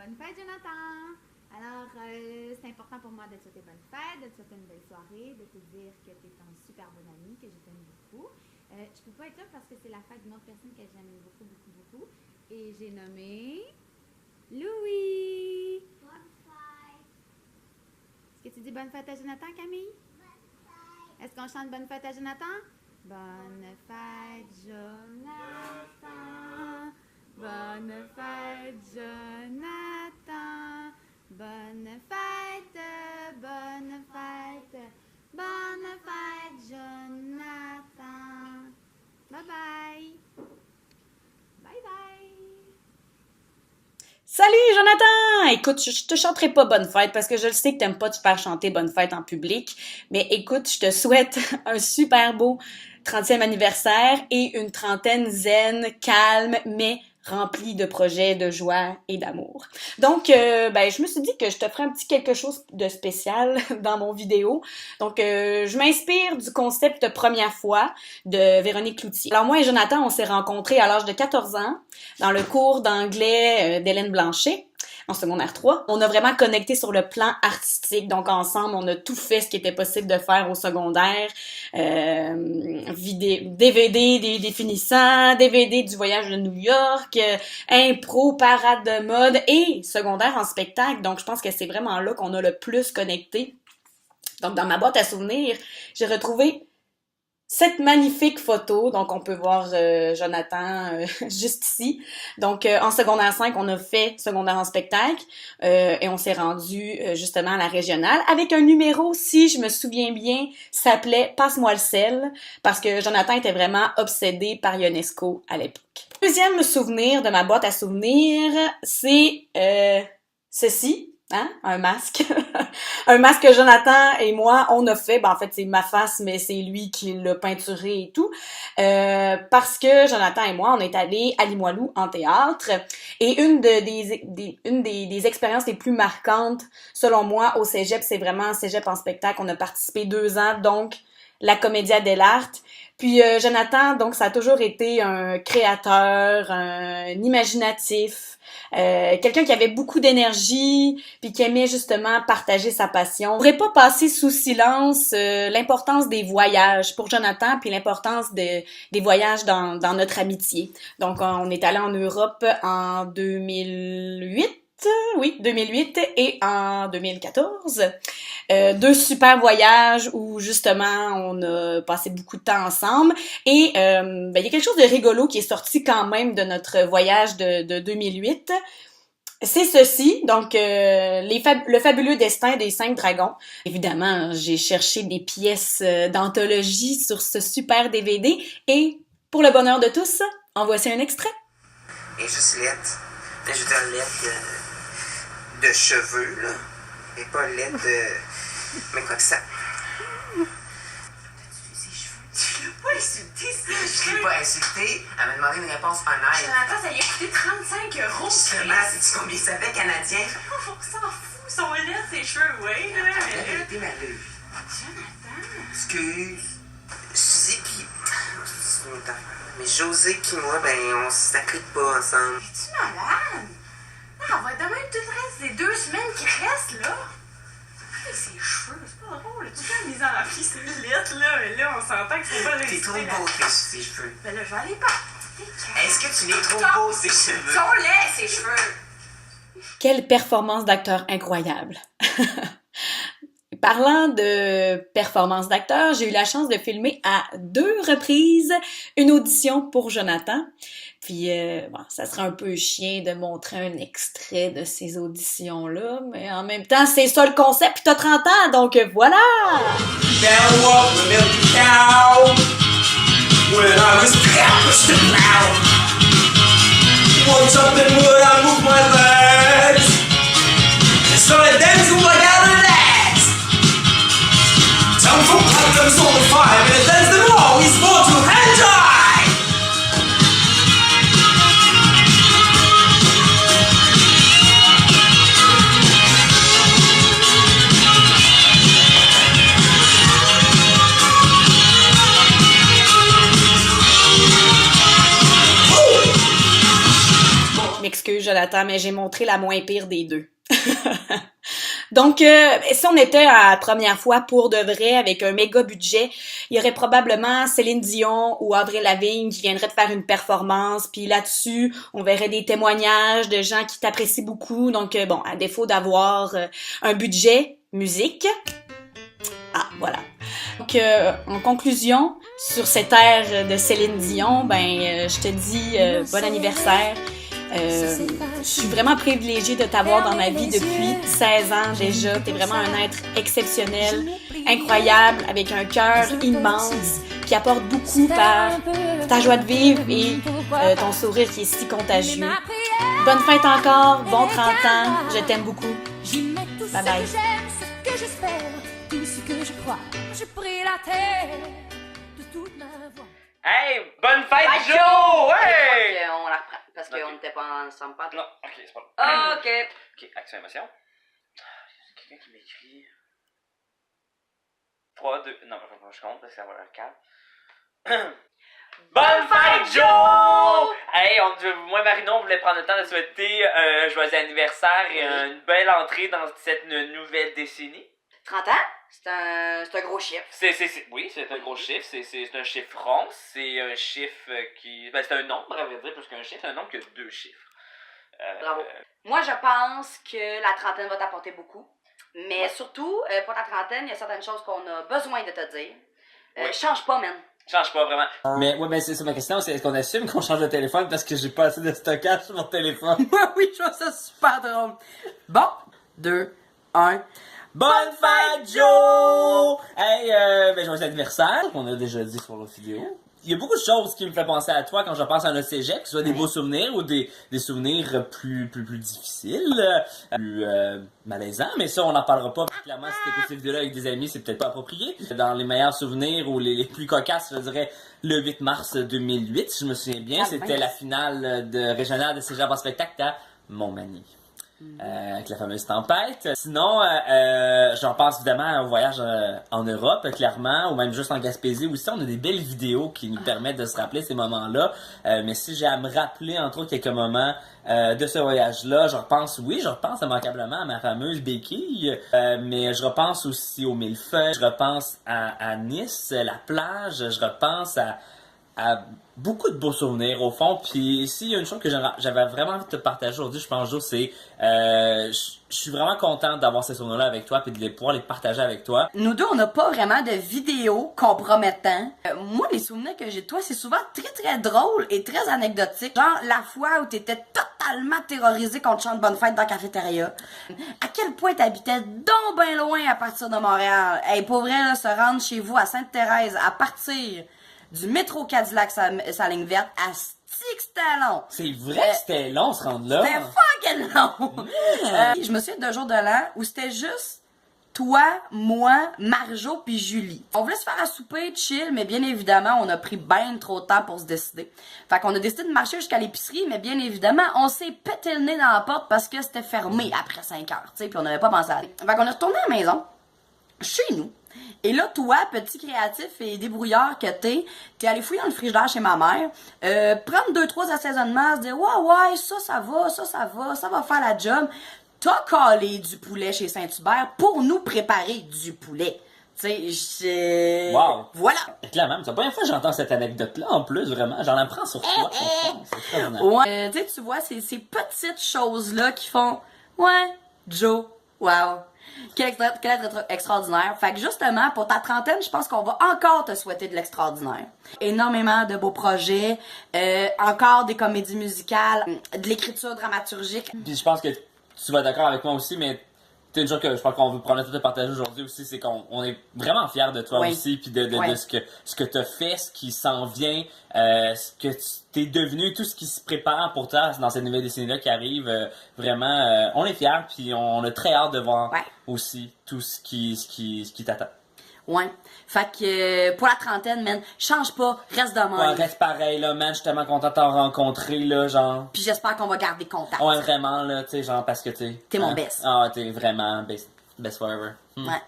Bonne fête, Jonathan! Alors, c'est important pour moi de te souhaiter bonne fête, de te souhaiter une belle soirée, de te dire que tu es un super bon ami, que je t'aime beaucoup. Je peux pas être là parce que c'est la fête d'une autre personne que j'aime beaucoup. Et j'ai nommé Louis. Bonne fête. Est-ce que tu dis bonne fête à Jonathan, Camille? Bonne fête. Est-ce qu'on chante bonne fête à Jonathan? Bonne fête, Jonathan. Bonne fête, Jonathan. Bonne fête, bonne fête. Bonne fête, Jonathan. Bye bye. Bye bye. Salut Jonathan! Écoute, je te chanterai pas bonne fête parce que je le sais que t'aimes pas te faire chanter bonne fête en public. Mais écoute, je te souhaite un super beau 30e anniversaire et une trentaine zen, calme, mais remplie de projets, de joie et d'amour. Donc, je me suis dit que je te ferais un petit quelque chose de spécial dans mon vidéo. Donc, je m'inspire du concept Première fois de Véronique Cloutier. Alors, moi et Jonathan, on s'est rencontrés à l'âge de 14 ans dans le cours d'anglais d'Hélène Blanchet en secondaire 3. On a vraiment connecté sur le plan artistique. Donc, ensemble, on a tout fait ce qui était possible de faire au secondaire. DVD des définissants, DVD du voyage de New York, impro, parade de mode et secondaire en spectacle. Donc, je pense que c'est vraiment là qu'on a le plus connecté. Donc, dans ma boîte à souvenirs, j'ai retrouvé cette magnifique photo. Donc, on peut voir Jonathan juste ici. Donc, en secondaire 5, on a fait secondaire en spectacle et on s'est rendu justement à la régionale avec un numéro, si je me souviens bien, s'appelait « Passe-moi le sel » parce que Jonathan était vraiment obsédé par Ionesco à l'époque. Deuxième souvenir de ma boîte à souvenirs, c'est ceci. Hein? Un masque. Un masque que Jonathan et moi, on a fait. Ben, en fait, c'est ma face, mais c'est lui qui l'a peinturé et tout. Parce que Jonathan et moi, on est allés à Limoilou en théâtre. Et une des expériences les plus marquantes, selon moi, au cégep, c'est vraiment cégep en spectacle. On a participé 2 ans, donc la Commedia dell'arte. Puis Jonathan, donc, ça a toujours été un créateur, un imaginatif, quelqu'un qui avait beaucoup d'énergie, puis qui aimait justement partager sa passion. On pourrait pas passer sous silence l'importance des voyages pour Jonathan, puis l'importance des voyages dans notre amitié. Donc, on est allé en Europe en 2008. Oui, 2008 et en 2014. 2 super voyages où justement on a passé beaucoup de temps ensemble et il y a quelque chose de rigolo qui est sorti quand même de notre voyage de 2008. C'est ceci, donc le fabuleux destin des 5 dragons. Évidemment, j'ai cherché des pièces d'anthologie sur ce super DVD et pour le bonheur de tous, en voici un extrait. Et juste laide. Je veux dire laide de cheveux, là. Et pas laide de... Mais quoi que ça... T'as-tu vu ses cheveux? Tu l'as pas insulté, ses cheveux? Je l'ai pas insulté. Elle m'a demandé une réponse honnête. Jonathan, ça lui a coûté 35 €. Justement, sais-tu combien ça fait canadien? On s'en fout, son lait, ses cheveux, oui, là. La vérité, ma vue. Jonathan. Excuse. Suzy pis... C'est une autre affaire. Mais José pis moi, ben, on s'accrite pas ensemble. Es-tu malade? Non, on va être de même tout le reste des 2 semaines qui restent, là. Et ses cheveux, c'est pas drôle. Tu fais la mise en appui, c'est lettre, là. Mais là, on s'entend que c'est pas T'es trop beau, tes cheveux. Ben là, je vais aller pas. Est-ce que tu les trouves beaux, ces cheveux? Son lait, ses cheveux. Quelle performance d'acteur incroyable! Parlant de performance d'acteur, j'ai eu la chance de filmer à 2 reprises une audition pour Jonathan. Puis, ça serait un peu chiant de montrer un extrait de ces auditions-là, mais en même temps, c'est ça le concept, puis t'as 30 ans, donc voilà! Down walk the milky cow when I was campus to plow. One jumping wood, I move my legs. So I dance like out of legs. Time for customs on the fire, and that's the law. We sport to hand die. m'excuse, Jonathan, mais j'ai montré la moins pire des deux. Donc, si on était à la première fois pour de vrai, avec un méga budget, il y aurait probablement Céline Dion ou Avril Lavigne qui viendraient de faire une performance, puis là-dessus, on verrait des témoignages de gens qui t'apprécient beaucoup. Donc, bon, à défaut d'avoir un budget musique, voilà. Donc, en conclusion, sur cette ère de Céline Dion, je te dis bon anniversaire. Je suis vraiment privilégiée de t'avoir dans ma vie depuis 16 ans déjà. T'es vraiment un être exceptionnel, incroyable, avec un cœur immense, qui apporte beaucoup par ta joie de vivre et ton sourire qui est si contagieux. Bonne fête encore, bon 30 ans, je t'aime beaucoup. Bye bye. Hey, bonne fête, Joe! Hey! On la reprend, parce qu'on n'était pas ensemble. Pas Non, ok, c'est pas grave. OK. Ok, action émotion. Quelqu'un qui m'écrit. 3, 2. Non, je compte parce que ça va leur calme. Bonne fête, Joe! Hey, moi et Marinon, on voulait prendre le temps de souhaiter un joyeux anniversaire et une belle entrée dans cette nouvelle décennie. 30 ans? C'est un gros chiffre. Oui, c'est un gros chiffre. C'est un chiffre rond. C'est un chiffre qui. C'est un nombre, à vrai dire, plus qu'un chiffre. C'est un nombre qui a 2 chiffres. Bravo. Moi, je pense que la trentaine va t'apporter beaucoup. Mais surtout, pour ta trentaine, il y a certaines choses qu'on a besoin de te dire. Change pas, man. Change pas vraiment. Mais c'est ma question, c'est est-ce qu'on assume qu'on change de téléphone parce que j'ai pas assez de stockage sur mon téléphone? Oui, je trouve ça super drôle. Bon, 2, 1. Bonne fête, Joe! Hey, joyeux anniversaire, qu'on a déjà dit sur l'autre vidéo. Il y a beaucoup de choses qui me font penser à toi quand je pense à notre cégep, que ce soit des beaux souvenirs ou des souvenirs plus difficiles, plus malaisants, mais ça, on n'en parlera pas. Clairement, si t'écoutes cette vidéo-là avec des amis, c'est peut-être pas approprié. Dans les meilleurs souvenirs ou les plus cocasses, je dirais le 8 mars 2008, si je me souviens bien, c'était la finale de régionale de cégep en spectacle à Montmagny. Avec la fameuse tempête. Sinon, j'en pense évidemment au voyage en Europe, clairement, ou même juste en Gaspésie aussi. On a des belles vidéos qui nous permettent de se rappeler ces moments-là. Mais si j'ai à me rappeler, entre autres, quelques moments de ce voyage-là, je repense immanquablement à ma fameuse béquille, mais je repense aussi au millefeuille, je repense à Nice, la plage, je repense à beaucoup de beaux souvenirs au fond. Puis s'il y a une chose que j'avais vraiment envie de te partager aujourd'hui, je pense, Joe, c'est je suis vraiment content d'avoir ces souvenirs-là avec toi puis de pouvoir les partager avec toi. Nous deux, on n'a pas vraiment de vidéos compromettantes. Moi, les souvenirs que j'ai de toi, c'est souvent très très drôle et très anecdotique. Genre la fois où t'étais totalement terrorisé qu'on te chante Bonne Fête dans la cafétéria. À quel point t'habitais donc bien loin à partir de Montréal. Hey, pour vrai, là, se rendre chez vous à Sainte-Thérèse à partir du métro Cadillac sa ligne verte, à que c'était long. C'est vrai que c'était long se rendre là. C'était fucking long. Je me souviens d'un jour de l'an où c'était juste toi, moi, Marjo puis Julie. On voulait se faire à souper, chill, mais bien évidemment, on a pris ben trop de temps pour se décider. Fait qu'on a décidé de marcher jusqu'à l'épicerie, mais bien évidemment, on s'est pété le nez dans la porte parce que c'était fermé après 5 heures, tu sais, puis on n'avait pas pensé à aller. Fait qu'on est retourné à la maison, chez nous. Et là, toi, petit créatif et débrouillard que t'es allé fouiller dans le frigidaire chez ma mère, prendre 2-3 assaisonnements, se dire ouais, ça va faire la job. T'as collé du poulet chez Saint-Hubert pour nous préparer du poulet. Tu sais, wow. Voilà. Clairement, c'est la première fois que j'entends cette anecdote-là, en plus, vraiment. J'en apprends sur toi. C'est extraordinaire. Ouais, tu vois, c'est ces petites choses-là qui font ouais, Joe, wow. Quel être extraordinaire. Fait que justement, pour ta trentaine, je pense qu'on va encore te souhaiter de l'extraordinaire. Énormément de beaux projets, encore des comédies musicales, de l'écriture dramaturgique. Puis je pense que tu vas d'accord avec moi aussi, mais c'est une chose que je pense qu'on veut prendre le temps de partager aujourd'hui aussi, c'est qu'on est vraiment fiers de toi aussi, puis de ce que t'as fait, ce qui s'en vient, ce que t'es devenu, tout ce qui se prépare pour toi dans cette nouvelle décennie-là qui arrive. Vraiment, on est fiers, puis on a très hâte de voir aussi tout ce qui t'attend. Ouais. Fait que pour la trentaine, man, change pas, reste de même. Ouais, reste pareil, là, man, je suis tellement content de t'en rencontrer, là, genre. Puis j'espère qu'on va garder contact. Ouais, vraiment, là, tu sais, genre, parce que t'es mon best. Ah, t'es vraiment best forever. Ouais.